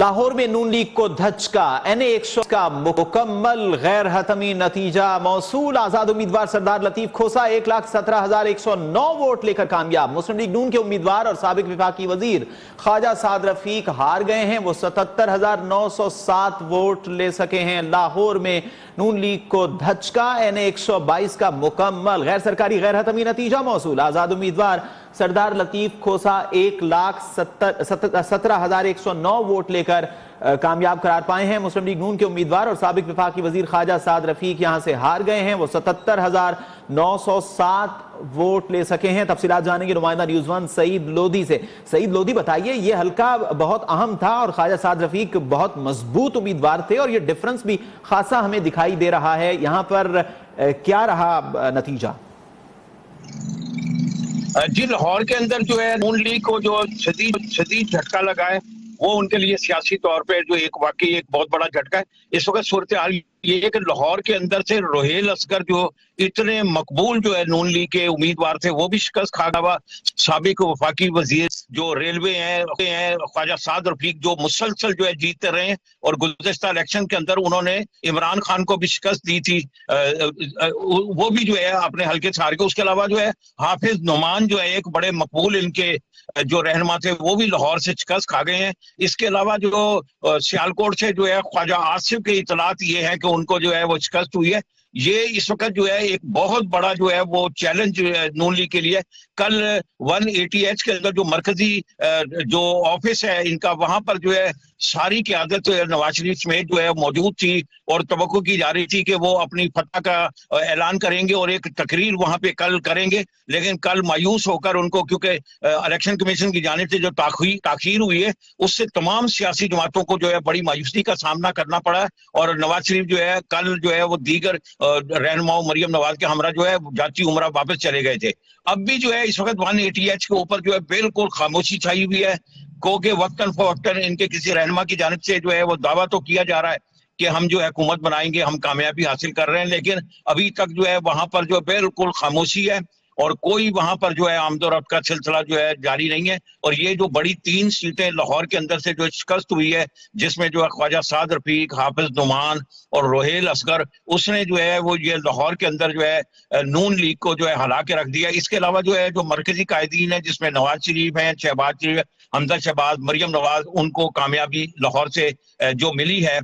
लाहौर में नून लीग को धचका। NA-100 का मुकम्मल गैर हतमी नतीजा मौसूल। आजाद उम्मीदवार सरदार लतीफ खोसा 1,17,109 वोट लेकर कामयाब। मुस्लिम लीग नून के उम्मीदवार और साबिक विफाकी वजीर ख्वाजा साद रफीक हार गए हैं। वो 77,907 वोट ले सके हैं। लाहौर में नून लीग को धचका। NA-122 का मुकम्मल गैर सरकारी गैर हतमी नतीजा मौसूल। आजाद उम्मीदवार सरदार लतीफ खोसा 1,17,109 वोट लेकर कामयाब करार पाए हैं। मुस्लिम लीग नून के उम्मीदवार और साबिक विफाकी वजीर ख्वाजा साद रफीक यहां से हार गए हैं। वो 77,907 वोट ले सके हैं। तफसीलात जानेंगे नुमाइंदा न्यूज़ वन सईद लोधी से। सईद लोधी, बताइए, ये हल्का बहुत अहम था और ख्वाजा साद रफीक बहुत मजबूत उम्मीदवार थे और ये डिफरेंस भी खासा हमें दिखाई दे रहा है। यहाँ पर क्या रहा नतीजा? जी, लाहौर के अंदर जो है नून लीग को जो शदीद झटका लगा है वो उनके लिए सियासी तौर पे जो वाकई एक बहुत बड़ा झटका है। इस वक्त सूरत हाल ये है कि लाहौर के अंदर से रोहेल असगर जो इतने मकबूल जो है नून लीग के उम्मीदवार थे वो भी शिकस्त खा गया। साबिक वफाकी वजीर जो रेलवे हैं ख्वाजा साद रफीक जो मुसलसल जो है जीतते रहे और गुज़श्ता इलेक्शन के अंदर उन्होंने इमरान खान को भी शिकस्त दी थी, वो भी जो है अपने हल्के से हार गए। उसके अलावा जो है हाफिज नुमान जो है एक बड़े मकबूल इनके जो रहनुमा थे वो भी लाहौर से शिकस्त खा गए हैं। इसके अलावा जो सियालकोट से जो है ख्वाजा आसिफ के इतलात ये है कि उनको जो है वो शिकस्त हुई है। ये इस वक्त जो है एक बहुत बड़ा जो है वो चैलेंज नून लीग के लिए। कल 180H के अंदर जो मरकजी जो ऑफिस है इनका, वहां पर जो है सारी क़यादत नवाज शरीफ समेत जो है मौजूद थी और तवक्को की जा रही थी कि वो अपनी फतह का ऐलान करेंगे और एक तकरीर वहां पे कल करेंगे। लेकिन कल मायूस होकर उनको, क्योंकि इलेक्शन कमीशन की जानिब से जो ताखीर हुई है उससे तमाम सियासी जमातों को जो है बड़ी मायूसी का सामना करना पड़ा और नवाज शरीफ जो है कल जो है वो दीगर रहनुमाओं मरियम नवाज के हमरा जो है जाती उम्रा वापस चले गए थे। अब भी जो है इस वक्त 180H के ऊपर जो है बिल्कुल खामोशी छाई हुई है। के वक्तन फवक्तन इनके किसी रहनुमा की जानिब से जो है वो दावा तो किया जा रहा है कि हम जो है हुकूमत बनाएंगे, हम कामयाबी हासिल कर रहे हैं, लेकिन अभी तक जो है वहां पर जो बिल्कुल खामोशी है और कोई वहां पर जो है आमदोरफ्त का सिलसिला जो है जारी नहीं है। और ये जो बड़ी 3 सीटें लाहौर के अंदर से जो शिकस्त हुई है जिसमें जो है ख्वाजा साद रफीक, हाफिज नुमान और रोहेल असगर, उसने जो है वो ये लाहौर के अंदर जो है नून लीग को जो है हला के रख दिया। इसके अलावा जो है जो मरकजी कायदीन है जिसमें नवाज शरीफ है, शहबाज शरीफ, हमजा शहबाज, मरियम नवाज, उनको कामयाबी लाहौर से जो मिली है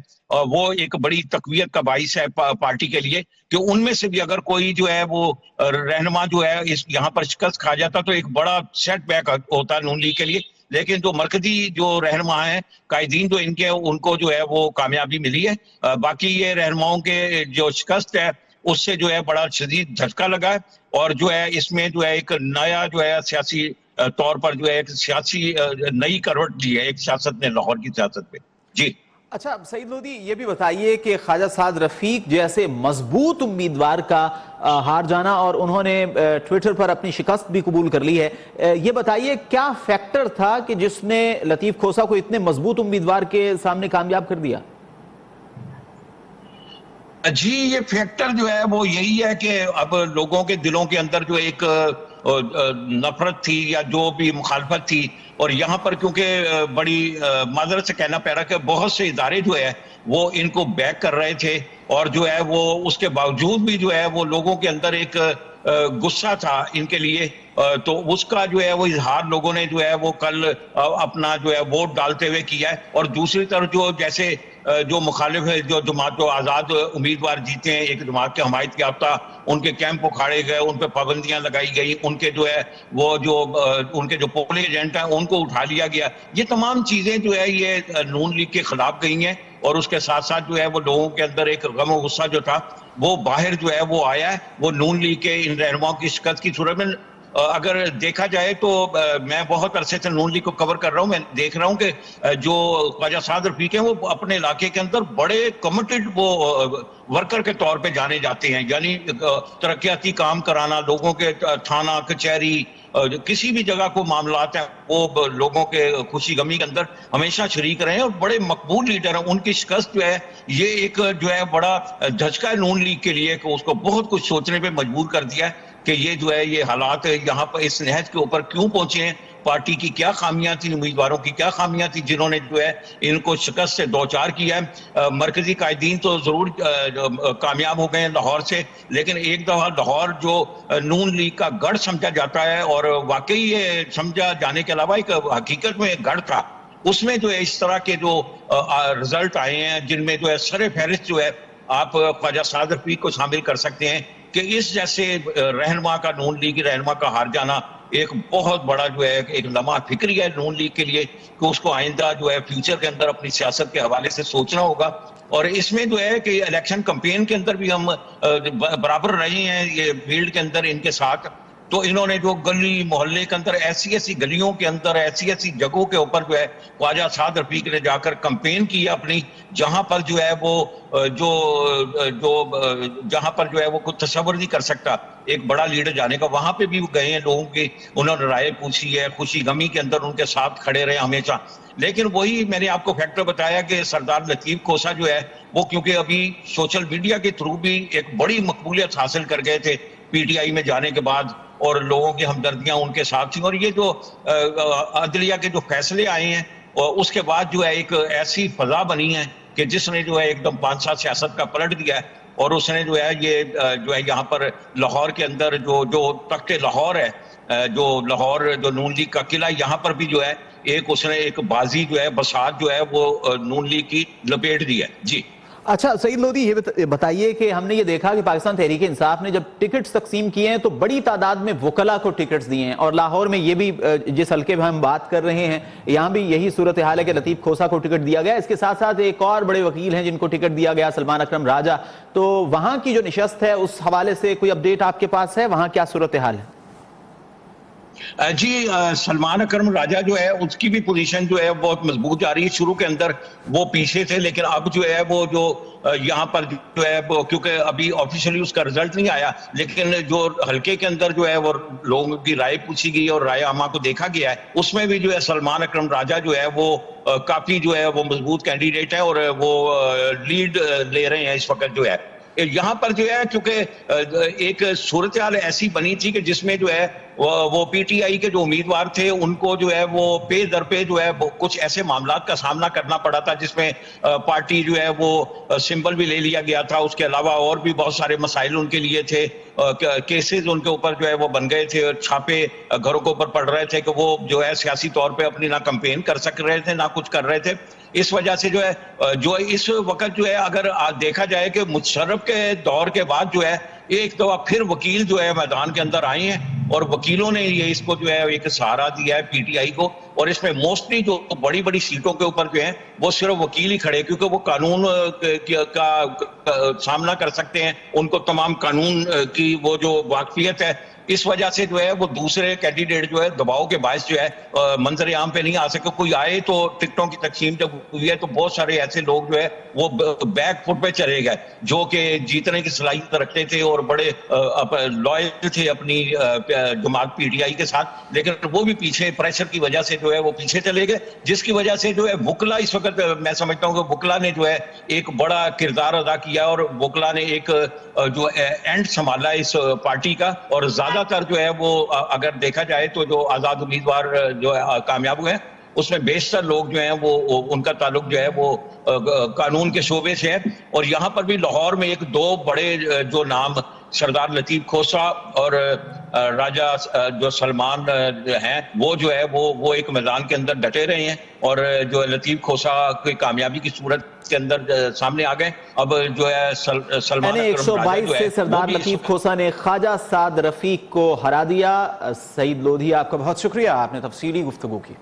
वो एक बड़ी तकवीयत का बाइस है पार्टी के लिए कि उनमें से भी अगर कोई जो है वो रहनुमा जो है इस यहाँ पर शिकस्त खा जाता तो एक बड़ा सेटबैक होता नून लीग के लिए। लेकिन जो मरकजी जो रहनुमा है कायदीन जो इनके उनको जो है वो कामयाबी मिली है। बाकी ये रहनुमाओं के जो शिकस्त है उससे जो है बड़ा शदीद झटका लगा है और जो है इसमें जो है एक नया जो है सियासी तौर पर जो है एक सियासी नई करवट ली है एक सियासत ने लाहौर की सियासत पे। जी अच्छा सईद लोधी, ये भी बताइए कि ख्वाजा साद रफीक जैसे मजबूत उम्मीदवार का हार जाना और उन्होंने ट्विटर पर अपनी शिकस्त भी कबूल कर ली है, ये बताइए क्या फैक्टर था कि जिसने लतीफ खोसा को इतने मजबूत उम्मीदवार के सामने कामयाब कर दिया? जी, ये फैक्टर जो है वो यही है कि अब लोगों के दिलों के अंदर जो एक नफरत थी या जो भी मुखालफत थी और यहाँ पर क्योंकि बड़ी माजरत से कहना पड़ रहा कि बहुत से इदारे जो है वो इनको बैक कर रहे थे और जो है वो उसके बावजूद भी जो है वो लोगों के अंदर एक गुस्सा था इनके लिए, तो उसका जो है वो इजहार लोगों ने जो है वो कल अपना जो है वोट डालते हुए किया है। और दूसरी तरफ जो जैसे जो मुखालिफ है जो जमात जो आज़ाद उम्मीदवार जीते हैं, एक जमात के हमायत याफ्ता, उनके कैंप उखाड़े गए, उन पर पाबंदियां लगाई गई, उनके जो है वो जो उनके जो पोलिंग एजेंट हैं उनको उठा लिया गया। ये तमाम चीजें जो है ये नून लीग के खिलाफ गई हैं और उसके साथ साथ जो है वो लोगों के अंदर एक गम और गुस्सा जो था वो बाहर जो है वो आया है। वो नून लीग के इन रहनुमाओं की शिकस्त की सूरत में अगर देखा जाए तो मैं बहुत अरसे से नून लीग को कवर कर रहा हूँ, मैं देख रहा हूँ कि जो ख्वाजा साद रफीक हैं वो अपने इलाके के अंदर बड़े कमिटेड वो वर्कर के तौर पे जाने जाते हैं, यानी तरक्याती काम कराना, लोगों के थाना कचहरी किसी भी जगह को मामलात हैं वो लोगों के खुशी गमी के अंदर हमेशा शरीक रहे हैं और बड़े मकबूल लीडर हैं। उनकी शिकस्त जो है ये एक जो है बड़ा झटका है नून लीग के लिए कि उसको बहुत कुछ सोचने पे मजबूर कर दिया है। कि ये जो है ये हालात यहाँ पर इस नहज के ऊपर क्यों पहुंचे हैं, पार्टी की क्या खामियां थी, उम्मीदवारों की क्या खामियां थी जिन्होंने जो है इनको शिकस्त से दो चार किया है। मरकजी कायदीन तो जरूर कामयाब हो गए हैं लाहौर से, लेकिन एक दफा लाहौर जो नून लीग का गढ़ समझा जाता है और वाकई ये समझा जाने के अलावा एक हकीकत में एक गढ़ था, उसमें जो है इस तरह के जो रिजल्ट आए हैं जिनमें जो है सरे फहरिस्त जो है आप ख्वाजा साद रफीक को शामिल कर सकते हैं कि इस जैसे रहनुमा का, नून लीग रहनुमा का हार जाना एक बहुत बड़ा जो है एक लम्हा फिक्री है नून लीग के लिए कि उसको आइंदा जो है फ्यूचर के अंदर अपनी सियासत के हवाले से सोचना होगा। और इसमें जो है कि इलेक्शन कैंपेन के अंदर भी हम बराबर रहे हैं ये फील्ड के अंदर इनके साथ, तो इन्होंने जो गली मोहल्ले के अंदर ऐसी ऐसी गलियों के अंदर ऐसी ऐसी जगहों के ऊपर जो है ख्वाजा साद रफीक ने जाकर कैंपेन की अपनी, जहां पर जो है वो जो जहां पर जो है वो कुछ तस्वर नहीं कर सकता एक बड़ा लीडर जाने का, वहां पे भी वो गए हैं लोगों की, उन्होंने राय पूछी है, खुशी गमी के अंदर उनके साथ खड़े रहे हमेशा। लेकिन वही मैंने आपको फैक्टर बताया कि सरदार लतीफ खोसा जो है वो क्योंकि अभी सोशल मीडिया के थ्रू भी एक बड़ी मकबूलियत हासिल कर गए थे पीटीआई में जाने के बाद, और लोगों की हमदर्दियां उनके साथ थी, और ये जो अदलिया के जो फैसले आए हैं और उसके बाद जो है एक ऐसी फजा बनी है कि जिसने जो है एकदम 5 साल सियासत का पलट दिया है, और उसने जो है ये जो है यहाँ पर लाहौर के अंदर जो तख्ते लाहौर है, जो लाहौर जो नून लीग का किला, यहाँ पर भी जो है एक उसने एक बाजी जो है बसात जो है वो नून लीग की लपेट दी है। जी अच्छा सईद लोधी, ये बताइए कि हमने ये देखा कि पाकिस्तान तहरीक इंसाफ ने जब टिकट्स तकसीम किए हैं तो बड़ी तादाद में वकला को टिकट्स दिए हैं, और लाहौर में ये भी जिस हल्के में हम बात कर रहे हैं यहाँ भी यही सूरत हाल है कि लतीफ खोसा को टिकट दिया गया। इसके साथ साथ एक और बड़े वकील हैं जिनको टिकट दिया गया, सलमान अकरम राजा। तो वहां की जो निशस्त है उस हवाले से कोई अपडेट आपके पास है, वहां क्या सूरत हाल है? जी सलमान अकरम राजा जो है उसकी भी पोजीशन जो है बहुत मजबूत जा रही है। शुरू के अंदर वो पीछे थे, लेकिन अब जो है वो जो यहाँ पर जो है वो क्योंकि अभी ऑफिशियली उसका रिजल्ट नहीं आया, लेकिन जो हल्के के अंदर जो है वो लोगों की राय पूछी गई और राय आमा को देखा गया है, उसमें भी जो है सलमान अकरम राजा जो है वो काफी जो है वो मजबूत कैंडिडेट है और वो लीड ले रहे हैं इस वक्त जो है यहाँ पर जो है। क्योंकि एक सूरत हाल ऐसी बनी थी कि जिसमें जो है वो पीटीआई के जो उम्मीदवार थे उनको जो है वो पे दर पे जो है वो कुछ ऐसे मामलात का सामना करना पड़ा था जिसमें पार्टी जो है वो सिंबल भी ले लिया गया था, उसके अलावा और भी बहुत सारे मसाइल उनके लिए थे, केसेस उनके ऊपर जो है वो बन गए थे, छापे घरों के ऊपर पड़ रहे थे कि वो जो है सियासी तौर पे अपनी ना कैंपेन कर सक रहे थे ना कुछ कर रहे थे। इस वजह से जो है जो इस वक्त जो है अगर देखा जाए कि मुशर्रफ के दौर के बाद जो है एक दफा फिर वकील जो है मैदान के अंदर आए हैं और वकीलों ने ये इसको जो है एक सहारा दिया है पीटीआई को, और इसमें मोस्टली जो बड़ी बड़ी सीटों के ऊपर जो है वो सिर्फ वकील ही खड़े, क्योंकि वो कानून का सामना कर सकते हैं, उनको तमाम कानून की वो जो वाकफियत है। इस वजह से जो है वो दूसरे कैंडिडेट जो है दबाव के बायस जो है मंजर आम पे नहीं आ सके। कोई आए तो टिकटों की तकसीम जब हुई है तो बहुत सारे ऐसे लोग जो है वो बैक फुट पे चले गए जो कि जीतने की सलाहियत रखते थे और बड़े लॉयल थे अपनी जमात पीटीआई के साथ, लेकिन वो भी पीछे प्रेशर की वजह से जो है वो पीछे चले गए, जिसकी वजह से जो है वकला इस वक्त मैं समझता हूँ कि वकला ने जो है एक बड़ा किरदार अदा किया और वकला ने एक जो एंड संभाला इस पार्टी का। और ज्यादातर जो है वो अगर देखा जाए तो जो आजाद उम्मीदवार जो है कामयाब हुए उसमें बेशतर लोग जो हैं वो उनका ताल्लुक जो है वो कानून के शोबे से है। और यहाँ पर भी लाहौर में एक दो बड़े जो नाम सरदार लतीफ खोसा और राजा जो सलमान हैं वो जो है वो एक मैदान के अंदर डटे रहे हैं, और जो लतीफ खोसा की कामयाबी की सूरत के अंदर सामने आ गए। अब जो है सलमान 122 से सरदार लतीफ खोसा ने ख्वाजा साद रफीक को हरा दिया। सईद लोधी, आपका बहुत शुक्रिया, आपने तफसीली गुफ्तगू की।